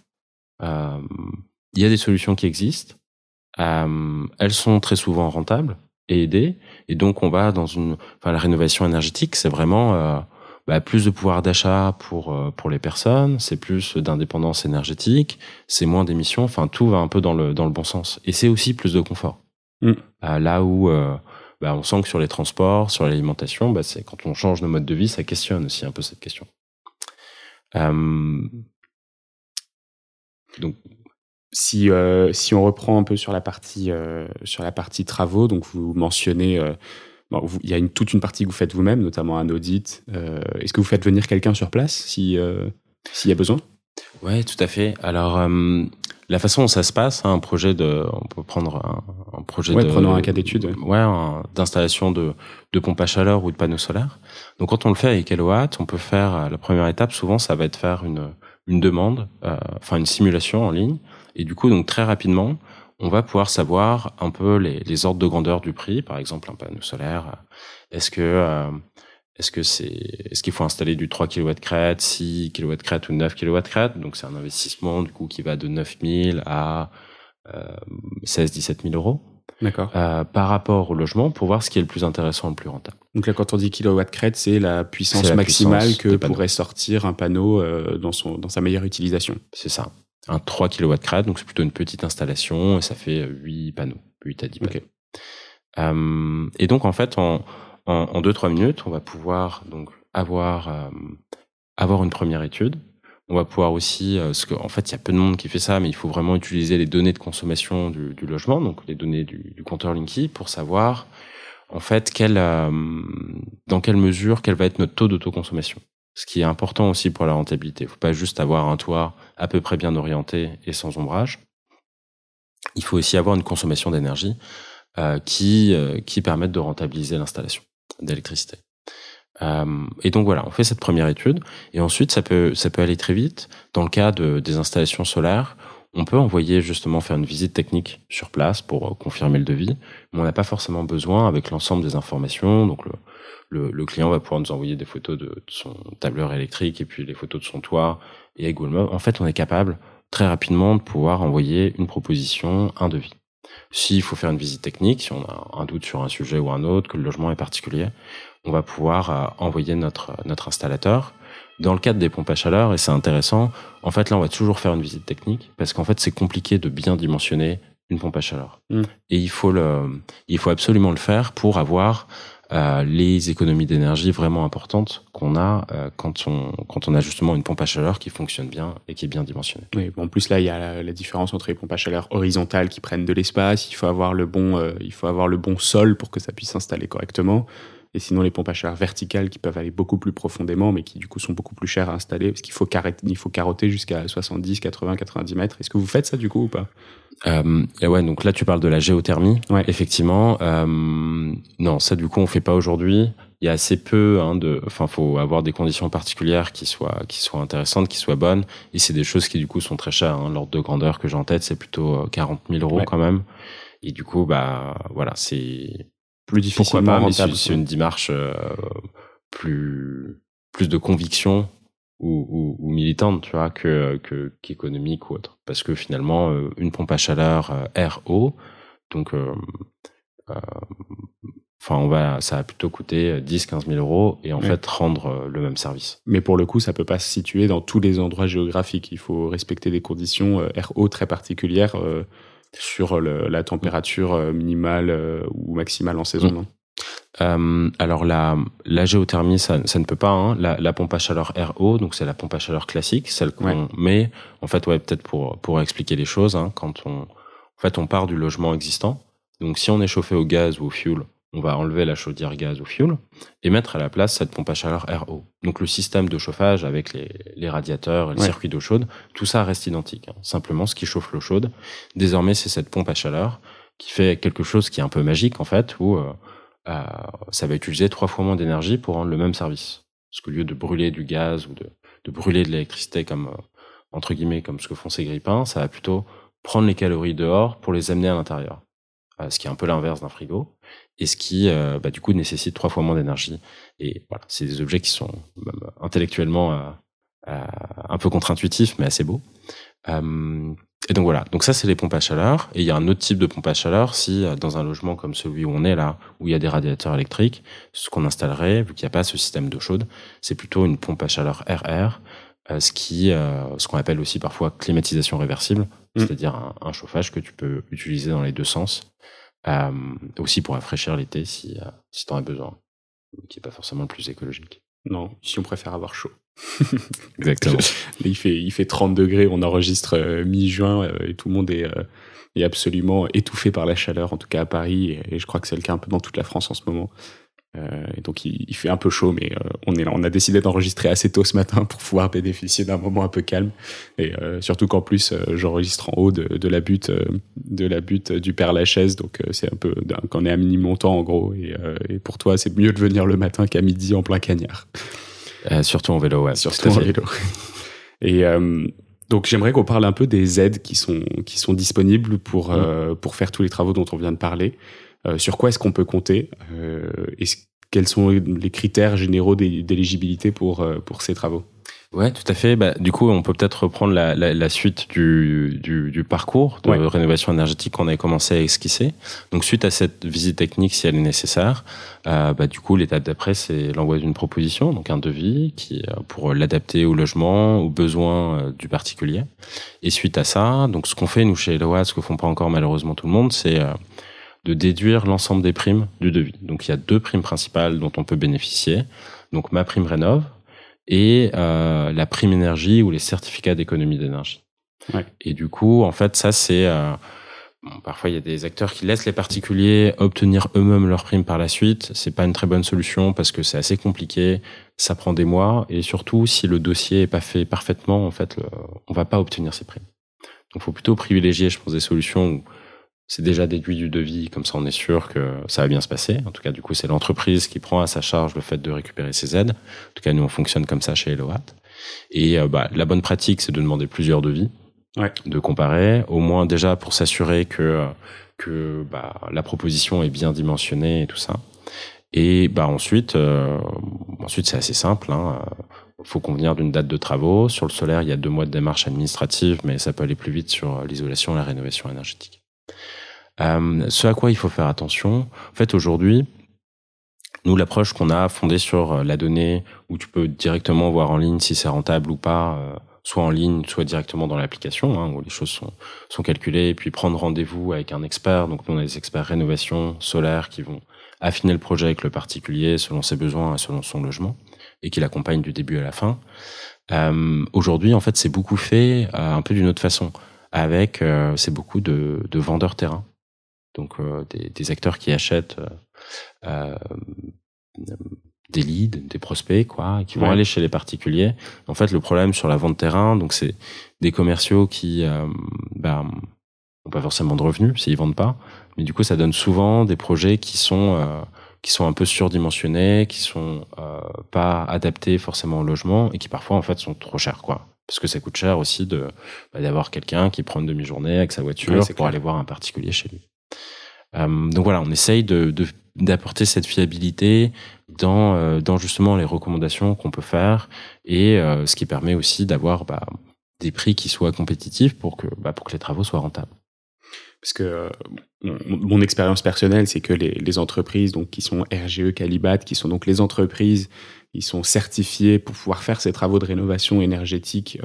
Il y a des solutions qui existent. Elles sont très souvent rentables et aidées. Et donc, on va la rénovation énergétique, c'est vraiment plus de pouvoir d'achat pour les personnes, c'est plus d'indépendance énergétique, c'est moins d'émissions. Enfin, tout va un peu dans le bon sens. Et c'est aussi plus de confort. Là où on sent que sur les transports, sur l'alimentation, c'est quand on change nos modes de vie, ça questionne aussi un peu cette question. Donc, si on reprend un peu sur la partie travaux, donc vous mentionnez, il y a toute une partie que vous faites vous-même, notamment un audit. Est-ce que vous faites venir quelqu'un sur place s'il y a besoin? Ouais, tout à fait. Alors, la façon dont ça se passe, on peut prendre un projet prenons un cas d'étude. D'installation de pompes à chaleur ou de panneaux solaires. Donc, quand on le fait avec Eloat, on peut faire la première étape. Souvent, ça va être faire une demande, une simulation en ligne. Et du coup, donc très rapidement, on va pouvoir savoir un peu les ordres de grandeur du prix. Par exemple, un panneau solaire. Est-ce qu'il faut installer du 3 kW crête, 6 kW crête ou 9 kW crête? Donc, c'est un investissement, du coup, qui va de 9 000 à 16-17 000 euros. D'accord. Par rapport au logement, pour voir ce qui est le plus intéressant, le plus rentable. Donc là, quand on dit kilowatt crête, c'est la puissance maximale que pourrait sortir un panneau dans sa meilleure utilisation. C'est ça. Un 3 kW crête, donc c'est plutôt une petite installation, et ça fait 8 panneaux, 8 à 10 panneaux. Okay. Et donc, en fait, en 2-3 minutes, on va pouvoir donc avoir une première étude. On va pouvoir aussi, parce qu'en fait, il y a peu de monde qui fait ça, mais il faut vraiment utiliser les données de consommation du logement, donc les données du compteur Linky, pour savoir, en fait, dans quelle mesure, quel va être notre taux d'autoconsommation. Ce qui est important aussi pour la rentabilité. Il ne faut pas juste avoir un toit à peu près bien orienté et sans ombrage. Il faut aussi avoir une consommation d'énergie qui permette de rentabiliser l'installation d'électricité. Et donc voilà, on fait cette première étude et ensuite ça peut aller très vite. Dans le cas des installations solaires, on peut envoyer justement faire une visite technique sur place pour confirmer le devis, mais on n'a pas forcément besoin avec l'ensemble des informations. Donc le client va pouvoir nous envoyer des photos de son tableur électrique et puis les photos de son toit et avec Google Maps. En fait, on est capable très rapidement de pouvoir envoyer une proposition, un devis. S'il faut faire une visite technique, si on a un doute sur un sujet ou un autre, que le logement est particulier, on va pouvoir envoyer notre installateur. Dans le cadre des pompes à chaleur, et c'est intéressant, en fait là on va toujours faire une visite technique parce qu'en fait c'est compliqué de bien dimensionner une pompe à chaleur. Et il faut absolument le faire pour avoir les économies d'énergie vraiment importantes qu'on a quand on a justement une pompe à chaleur qui fonctionne bien et qui est bien dimensionnée. Oui, en plus là il y a la différence entre les pompes à chaleur horizontales qui prennent de l'espace, il faut avoir le bon sol pour que ça puisse s'installer correctement. Et sinon, les pompes à chaleur verticales qui peuvent aller beaucoup plus profondément, mais qui du coup sont beaucoup plus chères à installer, parce qu'il faut carotter jusqu'à 70, 80, 90 mètres. Est-ce que vous faites ça du coup ou pas? Ouais, donc là tu parles de la géothermie. Ouais. Effectivement. Non, ça du coup on fait pas aujourd'hui. Il y a assez peu faut avoir des conditions particulières qui soient intéressantes, qui soient bonnes. Et c'est des choses qui du coup sont très chères. L'ordre de grandeur que j'ai en tête, c'est plutôt 40 000 euros quand même. Et du coup, voilà, c'est plus difficilement rentable. C'est une démarche plus de conviction ou militante, tu vois, qu'économique ou autre. Parce que finalement, une pompe à chaleur RO, donc ça va plutôt coûter 10-15 000 euros et en fait rendre le même service. Mais pour le coup, ça peut pas se situer dans tous les endroits géographiques. Il faut respecter des conditions RO très particulières sur la température minimale ou maximale en saison, non? Alors la géothermie, ça ne peut pas. La pompe à chaleur RO, donc c'est la pompe à chaleur classique, celle qu'on met. En fait, peut-être pour expliquer les choses, quand on part du logement existant. Donc si on est chauffé au gaz ou au fioul, on va enlever la chaudière gaz ou fioul et mettre à la place cette pompe à chaleur RO. Donc le système de chauffage avec les radiateurs et le circuit d'eau chaude, tout ça reste identique. Simplement, ce qui chauffe l'eau chaude, désormais, c'est cette pompe à chaleur qui fait quelque chose qui est un peu magique en fait, où ça va utiliser 3 fois moins d'énergie pour rendre le même service. Parce qu'au lieu de brûler du gaz ou de brûler de l'électricité comme entre guillemets comme ce que font ces grippins, ça va plutôt prendre les calories dehors pour les amener à l'intérieur. Ce qui est un peu l'inverse d'un frigo, et ce qui, du coup, nécessite 3 fois moins d'énergie. Et voilà, c'est des objets qui sont même intellectuellement un peu contre-intuitifs, mais assez beaux. Et donc voilà, donc ça c'est les pompes à chaleur. Et il y a un autre type de pompe à chaleur si dans un logement comme celui où on est là, où il y a des radiateurs électriques, ce qu'on installerait, vu qu'il n'y a pas ce système d'eau chaude, c'est plutôt une pompe à chaleur RR, ce qu'on appelle aussi parfois climatisation réversible, c'est-à-dire un chauffage que tu peux utiliser dans les deux sens, aussi pour rafraîchir l'été si tu en as besoin, qui n'est pas forcément le plus écologique. Non, ici on préfère avoir chaud. Exactement. il fait 30 degrés, on enregistre mi-juin et tout le monde est absolument étouffé par la chaleur, en tout cas à Paris, et je crois que c'est le cas un peu dans toute la France en ce moment. Et donc il fait un peu chaud, mais on a décidé d'enregistrer assez tôt ce matin pour pouvoir bénéficier d'un moment un peu calme, et surtout qu'en plus j'enregistre en haut de la butte du Père Lachaise, donc c'est un peu quand on est à mi-montant en gros, et pour toi c'est mieux de venir le matin qu'à midi en plein cagnard. Surtout en vélo, ouais. Surtout en vélo. Et donc j'aimerais qu'on parle un peu des aides qui sont disponibles pour faire tous les travaux dont on vient de parler. Sur quoi est-ce qu'on peut compter, quels sont les critères généraux d'éligibilité pour ces travaux? Ouais, tout à fait. Du coup, on peut peut-être reprendre la suite du parcours de rénovation énergétique qu'on avait commencé à esquisser. Donc, suite à cette visite technique, si elle est nécessaire, du coup, l'étape d'après, c'est l'envoi d'une proposition, donc un devis qui pour l'adapter au logement, aux besoins du particulier. Et suite à ça, donc ce qu'on fait nous chez Eloa, ce que font pas encore malheureusement tout le monde, c'est de déduire l'ensemble des primes du devis. Donc, il y a 2 primes principales dont on peut bénéficier. Donc, ma prime rénov' et la prime énergie ou les certificats d'économie d'énergie. Ouais. Et du coup, en fait, ça, c'est... parfois, il y a des acteurs qui laissent les particuliers obtenir eux-mêmes leur prime par la suite. C'est pas une très bonne solution parce que c'est assez compliqué, ça prend des mois, et surtout, si le dossier est pas fait parfaitement, en fait, on va pas obtenir ces primes. Donc, il faut plutôt privilégier, je pense, des solutions où c'est déjà déduit du devis, comme ça on est sûr que ça va bien se passer. En tout cas, du coup, c'est l'entreprise qui prend à sa charge le fait de récupérer ses aides. En tout cas, nous, on fonctionne comme ça chez Eloat. Et la bonne pratique, c'est de demander plusieurs devis, de comparer, au moins déjà pour s'assurer que la proposition est bien dimensionnée et tout ça. Et ensuite, c'est assez simple. Faut convenir d'une date de travaux. Sur le solaire, il y a 2 mois de démarche administrative, mais ça peut aller plus vite sur l'isolation et la rénovation énergétique. Ce à quoi il faut faire attention, en fait, aujourd'hui, nous, l'approche qu'on a fondée sur la donnée, où tu peux directement voir en ligne si c'est rentable ou pas, soit en ligne, soit directement dans l'application, où les choses sont calculées, et puis prendre rendez-vous avec un expert. Donc, nous, on a des experts rénovation solaire qui vont affiner le projet avec le particulier selon ses besoins et selon son logement, et qui l'accompagnent du début à la fin. Aujourd'hui, en fait, c'est beaucoup fait un peu d'une autre façon, avec c'est beaucoup de vendeurs terrain. Donc des acteurs qui achètent des leads, des prospects, qui vont aller chez les particuliers. En fait, le problème sur la vente terrain, donc c'est des commerciaux qui ont pas forcément de revenus s'ils vendent pas, mais du coup, ça donne souvent des projets qui sont un peu surdimensionnés, qui sont pas adaptés forcément au logement et qui parfois en fait sont trop chers, parce que ça coûte cher aussi d'avoir quelqu'un qui prend une demi-journée avec sa voiture pour aller voir un particulier chez lui. Donc voilà, on essaye d'apporter cette fiabilité dans justement les recommandations qu'on peut faire, et ce qui permet aussi d'avoir des prix qui soient compétitifs pour que les travaux soient rentables. Parce que mon expérience personnelle, c'est que les entreprises donc qui sont RGE Qualibat, qui sont donc les entreprises qui sont certifiées pour pouvoir faire ces travaux de rénovation énergétique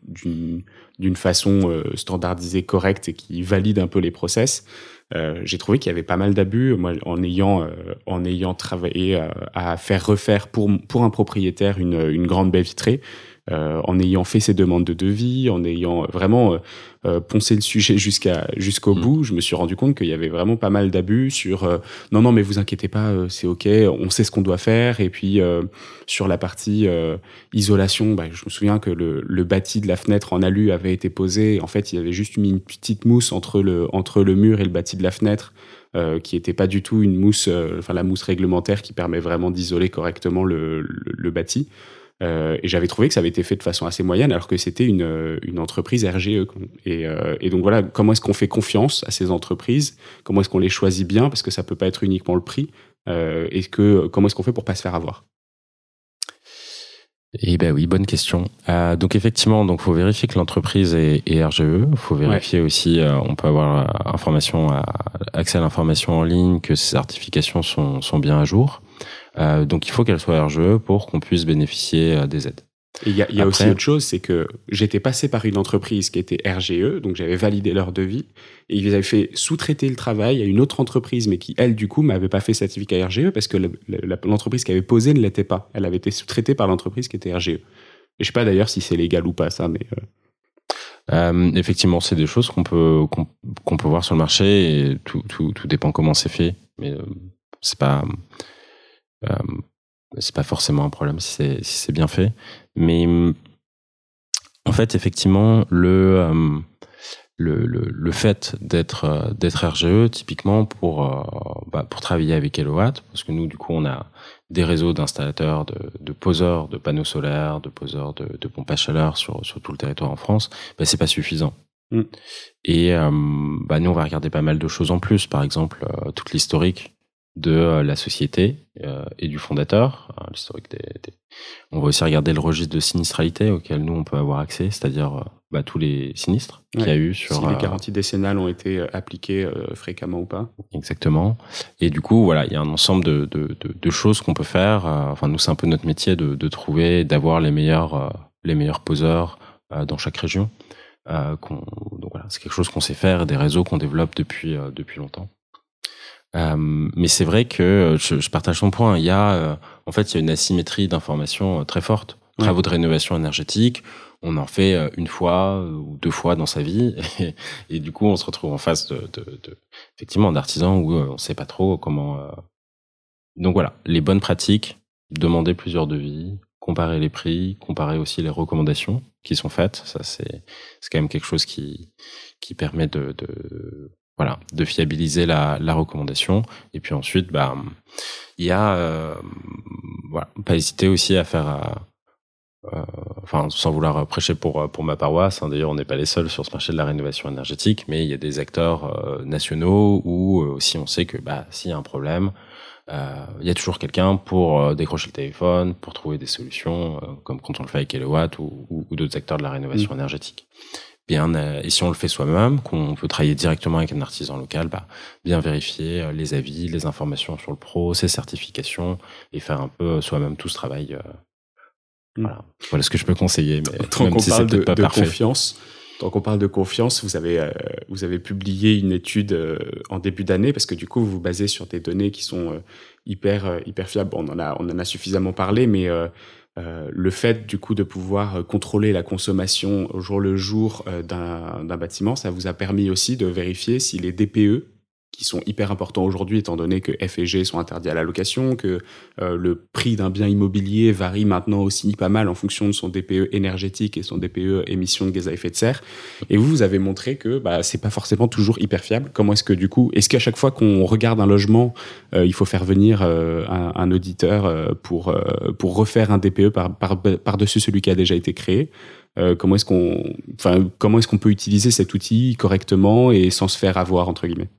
d'une façon standardisée, correcte, et qui valident un peu les process. J'ai trouvé qu'il y avait pas mal d'abus. Moi, en ayant travaillé à faire refaire pour un propriétaire une grande baie vitrée, en ayant fait ces demandes de devis, en ayant vraiment poncé le sujet jusqu'au bout, je me suis rendu compte qu'il y avait vraiment pas mal d'abus sur non mais vous inquiétez pas, c'est ok, on sait ce qu'on doit faire. Et puis sur la partie isolation, je me souviens que le bâti de la fenêtre en alu avait été posé. En fait, il y avait juste mis une petite mousse entre le mur et le bâti de la fenêtre, qui était pas du tout une mousse, la mousse réglementaire qui permet vraiment d'isoler correctement le bâti. Et j'avais trouvé que ça avait été fait de façon assez moyenne, alors que c'était une entreprise RGE. Et donc voilà, comment est-ce qu'on fait confiance à ces entreprises? Comment est-ce qu'on les choisit bien? Parce que ça peut pas être uniquement le prix. Comment est-ce qu'on fait pour pas se faire avoir? Eh ben oui, bonne question. Donc effectivement, donc faut vérifier que l'entreprise est RGE. Faut vérifier aussi, on peut avoir accès à l'information en ligne, que ces certifications sont bien à jour. Donc il faut qu'elle soit RGE pour qu'on puisse bénéficier des aides. Et il y a aussi autre chose, c'est que j'étais passé par une entreprise qui était RGE, donc j'avais validé leur devis, et ils avaient fait sous-traiter le travail à une autre entreprise, mais qui, elle, du coup, m'avait pas fait certificat RGE, parce que l'entreprise qui avait posé ne l'était pas. Elle avait été sous-traitée par l'entreprise qui était RGE. Et je sais pas d'ailleurs si c'est légal ou pas, ça, mais... Effectivement, c'est des choses qu'on peut voir sur le marché, et tout dépend comment c'est fait, mais c'est pas forcément un problème si c'est bien fait. Mais en fait, effectivement, le fait d'être RGE, typiquement pour travailler avec Eloat, parce que nous, du coup, on a des réseaux d'installateurs, de poseurs de panneaux solaires, de poseurs de pompes à chaleur sur tout le territoire en France, c'est pas suffisant. Et nous, on va regarder pas mal de choses en plus. Par exemple, toute l'historique de la société et du fondateur, l'historique On va aussi regarder le registre de sinistralité auquel nous on peut avoir accès, c'est-à-dire tous les sinistres qu'il y a eu sur... Si les garanties décennales ont été appliquées fréquemment ou pas. Exactement. Et du coup, voilà, il y a un ensemble de choses qu'on peut faire. Nous, c'est un peu notre métier de trouver, d'avoir les meilleurs poseurs dans chaque région. Donc voilà, c'est quelque chose qu'on sait faire, des réseaux qu'on développe depuis longtemps. Mais c'est vrai que je partage ton point. Il y a une asymétrie d'information très forte. Travaux de rénovation énergétique, on en fait une fois ou deux fois dans sa vie, et du coup on se retrouve en face effectivement d'artisans où on sait pas trop comment. Donc voilà, les bonnes pratiques, demander plusieurs devis, comparer les prix, comparer aussi les recommandations qui sont faites. Ça c'est quand même quelque chose qui permet de fiabiliser la recommandation. Et puis ensuite, il y a, pas hésiter aussi à faire, sans vouloir prêcher pour ma paroisse, d'ailleurs, on n'est pas les seuls sur ce marché de la rénovation énergétique, mais il y a des acteurs nationaux où aussi on sait que, s'il y a un problème, il y a toujours quelqu'un pour décrocher le téléphone, pour trouver des solutions, comme quand on le fait avec Eloat ou d'autres acteurs de la rénovation énergétique. Et si on le fait soi-même, qu'on peut travailler directement avec un artisan local, bien vérifier les avis, les informations sur le pro, ses certifications, et faire un peu soi-même tout ce travail. Voilà ce que je peux conseiller, mais tant qu'on parle de confiance, tant qu'on parle de confiance, vous avez publié une étude en début d'année, parce que du coup vous vous basez sur des données qui sont hyper fiables. On en a suffisamment parlé, mais le fait du coup de pouvoir contrôler la consommation au jour le jour d'un bâtiment, ça vous a permis aussi de vérifier si les DPE, qui sont hyper importants aujourd'hui étant donné que F et G sont interdits à la location, que le prix d'un bien immobilier varie maintenant aussi pas mal en fonction de son DPE énergétique et son DPE émissions de gaz à effet de serre. Et vous avez montré que c'est pas forcément toujours hyper fiable. Comment est-ce que du coup, est-ce qu'à chaque fois qu'on regarde un logement, il faut faire venir un auditeur pour refaire un DPE par-dessus celui qui a déjà été créé? Comment est-ce qu'on peut utiliser cet outil correctement et sans se faire avoir, entre guillemets?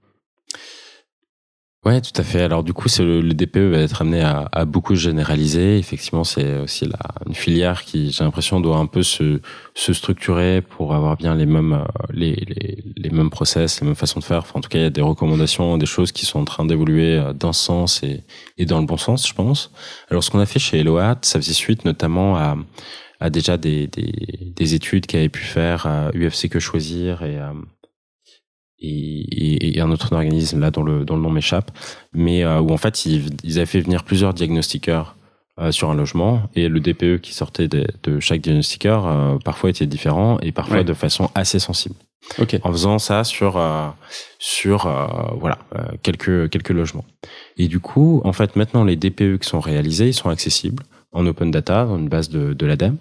Ouais, tout à fait. Alors du coup, le DPE va être amené à beaucoup se généraliser. Effectivement, c'est aussi une filière qui, j'ai l'impression, doit un peu se structurer pour avoir bien les mêmes process, les mêmes façons de faire. En tout cas, il y a des recommandations, des choses qui sont en train d'évoluer dans ce sens et dans le bon sens, je pense. Alors, ce qu'on a fait chez Eloat, ça faisait suite notamment à déjà des études qu'avait pu faire à UFC Que Choisir et un autre organisme là dont le nom m'échappe, mais où en fait ils avaient fait venir plusieurs diagnostiqueurs sur un logement, et le DPE qui sortait de chaque diagnostiqueur parfois était différent et parfois de façon assez sensible. Okay. En faisant ça sur quelques logements. Et du coup, en fait, maintenant les DPE qui sont réalisés, ils sont accessibles. en open data, dans une base de l'ADEME.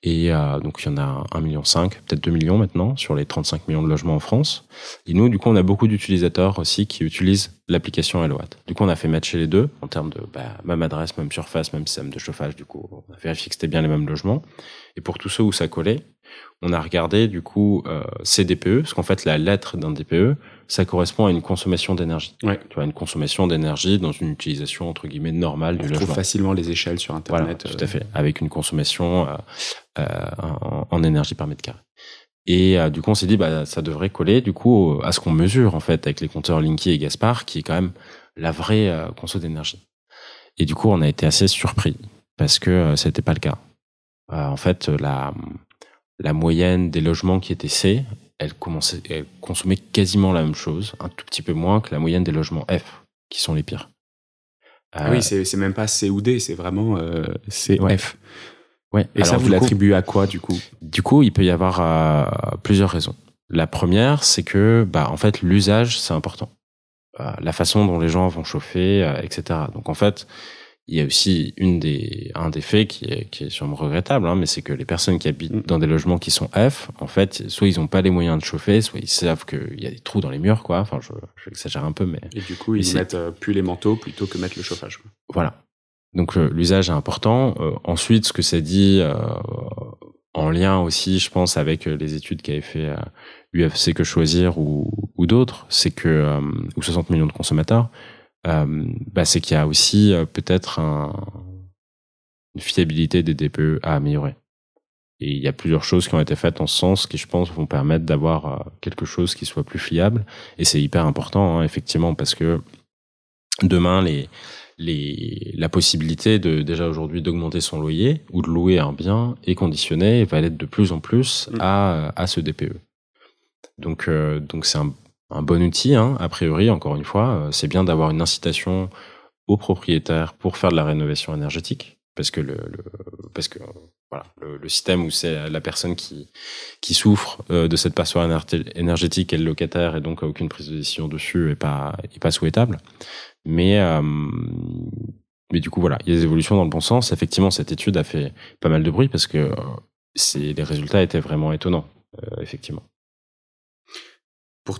Et donc, il y en a 1,5 million, peut-être 2 millions maintenant, sur les 35 millions de logements en France. Et nous, du coup, on a beaucoup d'utilisateurs aussi qui utilisent l'application HelloWatt. Du coup, on a fait matcher les deux en termes de même adresse, même surface, même système de chauffage. Du coup, on a vérifié que c'était bien les mêmes logements. Et pour tous ceux où ça collait, on a regardé, du coup, ces DPE, parce qu'en fait, la lettre d'un DPE, ça correspond à une consommation d'énergie. Ouais. Tu vois, une consommation d'énergie dans une utilisation, entre guillemets, normale du logement. On trouve facilement les échelles sur Internet. Voilà, tout à fait. Avec une consommation en énergie par mètre carré. Et du coup, on s'est dit, ça devrait coller, du coup, à ce qu'on mesure, en fait, avec les compteurs Linky et Gaspard, qui est quand même la vraie conso d'énergie. Et du coup, on a été assez surpris, parce que c'était pas le cas. En fait, la moyenne des logements qui étaient C, elle consommait quasiment la même chose, un tout petit peu moins que la moyenne des logements F, qui sont les pires. Oui, c'est même pas C ou D, c'est vraiment C, ouais. F. Ouais. Et alors, ça, vous l'attribuez à quoi, du coup? Du coup, il peut y avoir plusieurs raisons. La première, c'est que, en fait, l'usage, c'est important. La façon dont les gens vont chauffer, etc. Donc, en fait, il y a aussi un des faits qui est sûrement regrettable, mais c'est que les personnes qui habitent dans des logements qui sont F, en fait, soit ils n'ont pas les moyens de chauffer, soit ils savent qu'il y a des trous dans les murs, quoi. Enfin, je exagère un peu, mais... Et du coup, ils mettent plus les manteaux plutôt que mettre le chauffage, quoi. Voilà. Donc, l'usage est important. Ensuite, ce que ça dit, en lien aussi, je pense, avec les études qu'avait fait UFC Que Choisir ou d'autres, c'est que, ou 60 millions de consommateurs, c'est qu'il y a aussi peut-être une fiabilité des DPE à améliorer. Et il y a plusieurs choses qui ont été faites en ce sens qui, je pense, vont permettre d'avoir quelque chose qui soit plus fiable. Et c'est hyper important, effectivement, parce que demain, la possibilité déjà aujourd'hui d'augmenter son loyer ou de louer un bien est conditionnée et va l'être de plus en plus à ce DPE. Donc c'est un bon outil, a priori, encore une fois. C'est bien d'avoir une incitation aux propriétaires pour faire de la rénovation énergétique, parce que le système où c'est la personne qui souffre de cette passoire énergétique est le locataire et donc a aucune prise de décision dessus est pas souhaitable. Mais du coup, voilà, il y a des évolutions dans le bon sens. Effectivement, cette étude a fait pas mal de bruit parce que les résultats étaient vraiment étonnants, effectivement.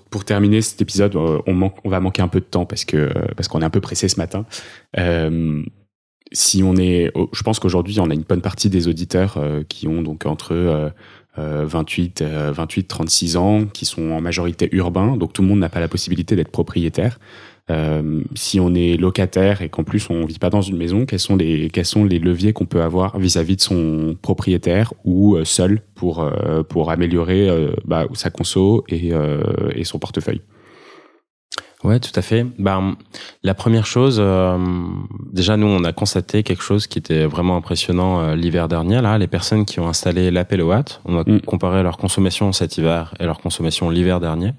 Pour terminer cet épisode, on va manquer un peu de temps parce qu'on est un peu pressé ce matin. Je pense qu'aujourd'hui, on a une bonne partie des auditeurs qui ont donc entre 28-36 ans, qui sont en majorité urbains, donc tout le monde n'a pas la possibilité d'être propriétaire. Si on est locataire et qu'en plus on vit pas dans une maison, quels sont les leviers qu'on peut avoir vis-à-vis de son propriétaire ou seul pour améliorer sa conso et son portefeuille? Ouais, tout à fait. La première chose, déjà nous on a constaté quelque chose qui était vraiment impressionnant l'hiver dernier. Là, les personnes qui ont installé l'app HelloWatt, on a comparé leur consommation cet hiver et leur consommation l'hiver dernier.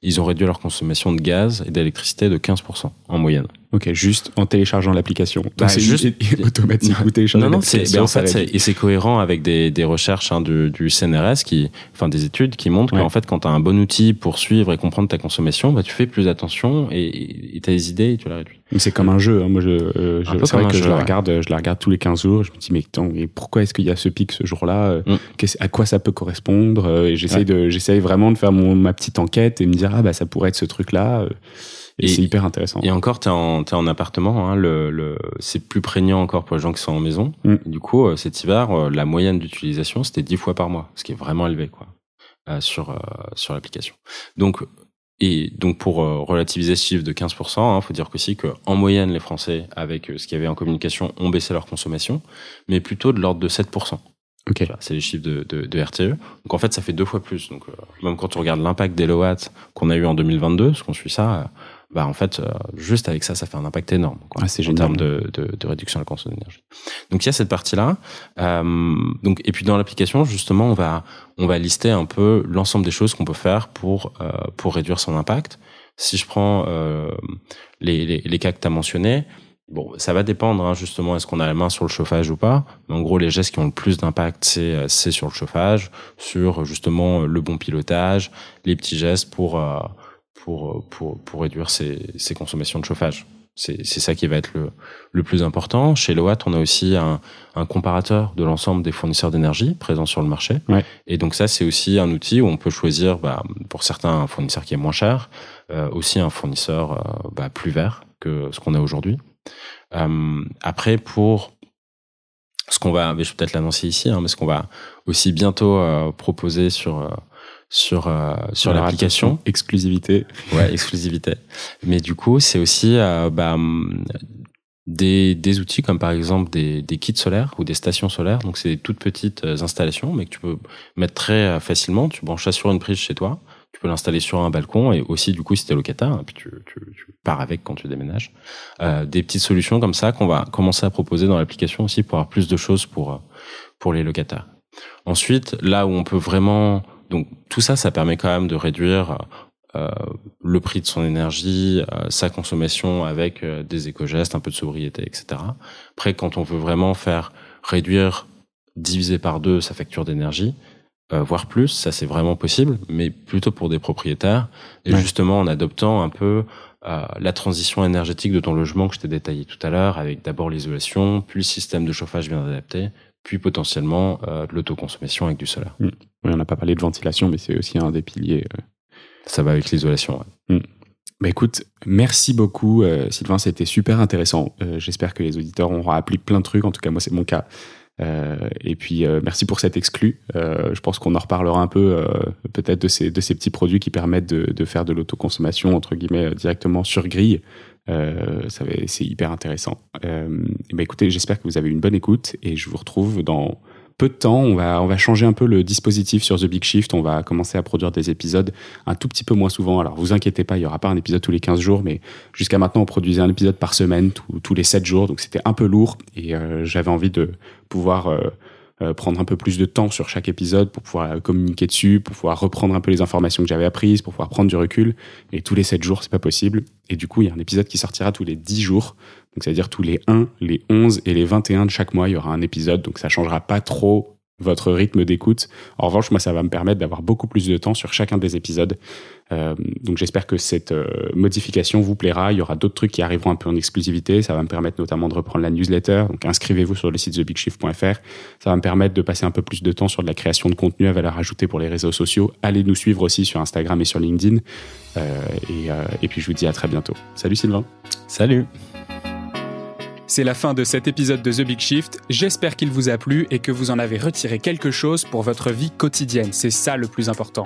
Ils ont réduit leur consommation de gaz et d'électricité de 15% en moyenne. Ok, juste en téléchargeant l'application. C'est juste automatique. Vous téléchargez l'application. En fait, c'est cohérent avec des recherches du CNRS des études qui montrent qu'en fait, quand tu as un bon outil pour suivre et comprendre ta consommation, tu fais plus attention et tu as des idées et tu la réduis. C'est comme un jeu. Moi, c'est vrai que je la regarde tous les 15 jours. Je me dis, mais pourquoi est-ce qu'il y a ce pic ce jour-là? À quoi ça peut correspondre? Et j'essaye vraiment de faire ma petite enquête et me dire, ça pourrait être ce truc-là. Et c'est hyper intéressant. Et encore, t'es en appartement, c'est plus prégnant encore pour les gens qui sont en maison. Du coup, cet hiver, la moyenne d'utilisation, c'était 10 fois par mois, ce qui est vraiment élevé, quoi, sur l'application. Donc pour relativiser ce chiffre de 15%, faut dire aussi qu'en moyenne, les Français, avec ce qu'il y avait en communication, ont baissé leur consommation, mais plutôt de l'ordre de 7%. Okay. C'est les chiffres de RTE. Donc en fait, ça fait 2 fois plus. Donc même quand on regarde l'impact d'HelloWatt qu'on a eu en 2022, parce qu'on suit ça, en fait, juste avec ça fait un impact énorme, quoi, c'est en génial. termes de réduction de la consommation d'énergie. Donc il y a cette partie-là. Et puis dans l'application, justement, on va lister un peu l'ensemble des choses qu'on peut faire pour réduire son impact. Si je prends les cas que tu as mentionnés, bon, ça va dépendre, justement, est-ce qu'on a la main sur le chauffage ou pas. Mais en gros, les gestes qui ont le plus d'impact, c'est sur le chauffage, sur justement le bon pilotage, les petits gestes pour réduire ses consommations de chauffage. C'est ça qui va être le plus important. Chez Loat, on a aussi un comparateur de l'ensemble des fournisseurs d'énergie présents sur le marché. Ouais. Et donc ça, c'est aussi un outil où on peut choisir, pour certains, un fournisseur qui est moins cher, aussi un fournisseur plus vert que ce qu'on a aujourd'hui. Après, pour ce qu'on va, je vais peut-être l'annoncer ici, mais ce qu'on va aussi bientôt proposer sur l'application. Exclusivité. Ouais, exclusivité. Mais du coup, c'est aussi des outils comme par exemple des kits solaires ou des stations solaires. Donc, c'est des toutes petites installations, mais que tu peux mettre très facilement. Tu branches ça sur une prise chez toi. Tu peux l'installer sur un balcon et aussi, du coup, si t'es locataire, puis tu pars avec quand tu déménages. Des petites solutions comme ça qu'on va commencer à proposer dans l'application aussi pour avoir plus de choses pour les locataires. Ensuite, là où on peut vraiment... Donc, tout ça, ça permet quand même de réduire le prix de son énergie, sa consommation avec des éco-gestes, un peu de sobriété, etc. Après, quand on veut vraiment faire réduire, diviser par 2 sa facture d'énergie, voire plus, ça c'est vraiment possible, mais plutôt pour des propriétaires, et justement en adoptant un peu la transition énergétique de ton logement que je t'ai détaillé tout à l'heure, avec d'abord l'isolation, puis le système de chauffage bien adapté, puis potentiellement de l'autoconsommation avec du solaire. Oui, on n'a pas parlé de ventilation, mais c'est aussi un des piliers. Ça va avec l'isolation, ouais. Écoute, merci beaucoup Sylvain, c'était super intéressant. J'espère que les auditeurs auront appris plein de trucs, en tout cas moi c'est mon cas. Et puis merci pour cet exclu. Je pense qu'on en reparlera un peu peut-être de ces petits produits qui permettent de faire de l'autoconsommation entre guillemets directement sur grille. C'est hyper intéressant. Écoutez, j'espère que vous avez une bonne écoute et je vous retrouve dans peu de temps. On va changer un peu le dispositif sur The Big Shift. On va commencer à produire des épisodes un tout petit peu moins souvent. Alors vous inquiétez pas, il y aura pas un épisode tous les 15 jours, mais jusqu'à maintenant on produisait un épisode par semaine tous les 7 jours, donc c'était un peu lourd et j'avais envie de pouvoir prendre un peu plus de temps sur chaque épisode pour pouvoir communiquer dessus, pour pouvoir reprendre un peu les informations que j'avais apprises, pour pouvoir prendre du recul. Et tous les 7 jours, c'est pas possible. Et du coup, il y a un épisode qui sortira tous les 10 jours. Donc, c'est-à-dire tous les 1, les 11 et les 21 de chaque mois, il y aura un épisode. Donc, ça changera pas trop votre rythme d'écoute. En revanche, moi, ça va me permettre d'avoir beaucoup plus de temps sur chacun des épisodes. Donc, j'espère que cette modification vous plaira. Il y aura d'autres trucs qui arriveront un peu en exclusivité. Ça va me permettre notamment de reprendre la newsletter. Donc, inscrivez-vous sur le site thebigshift.fr. Ça va me permettre de passer un peu plus de temps sur de la création de contenu à valeur ajoutée pour les réseaux sociaux. Allez nous suivre aussi sur Instagram et sur LinkedIn. Et puis, je vous dis à très bientôt. Salut Sylvain. Salut. C'est la fin de cet épisode de The Big Shift. J'espère qu'il vous a plu et que vous en avez retiré quelque chose pour votre vie quotidienne. C'est ça le plus important.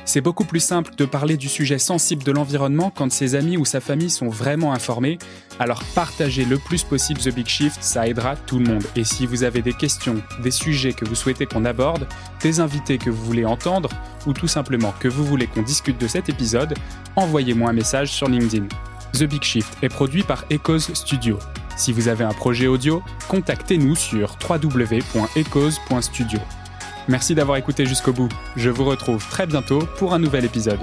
C'est beaucoup plus simple de parler du sujet sensible de l'environnement quand ses amis ou sa famille sont vraiment informés. Alors partagez le plus possible The Big Shift, ça aidera tout le monde. Et si vous avez des questions, des sujets que vous souhaitez qu'on aborde, des invités que vous voulez entendre, ou tout simplement que vous voulez qu'on discute de cet épisode, envoyez-moi un message sur LinkedIn. The Big Shift est produit par Echoes Studio. Si vous avez un projet audio, contactez-nous sur www.echoes.studio. Merci d'avoir écouté jusqu'au bout. Je vous retrouve très bientôt pour un nouvel épisode.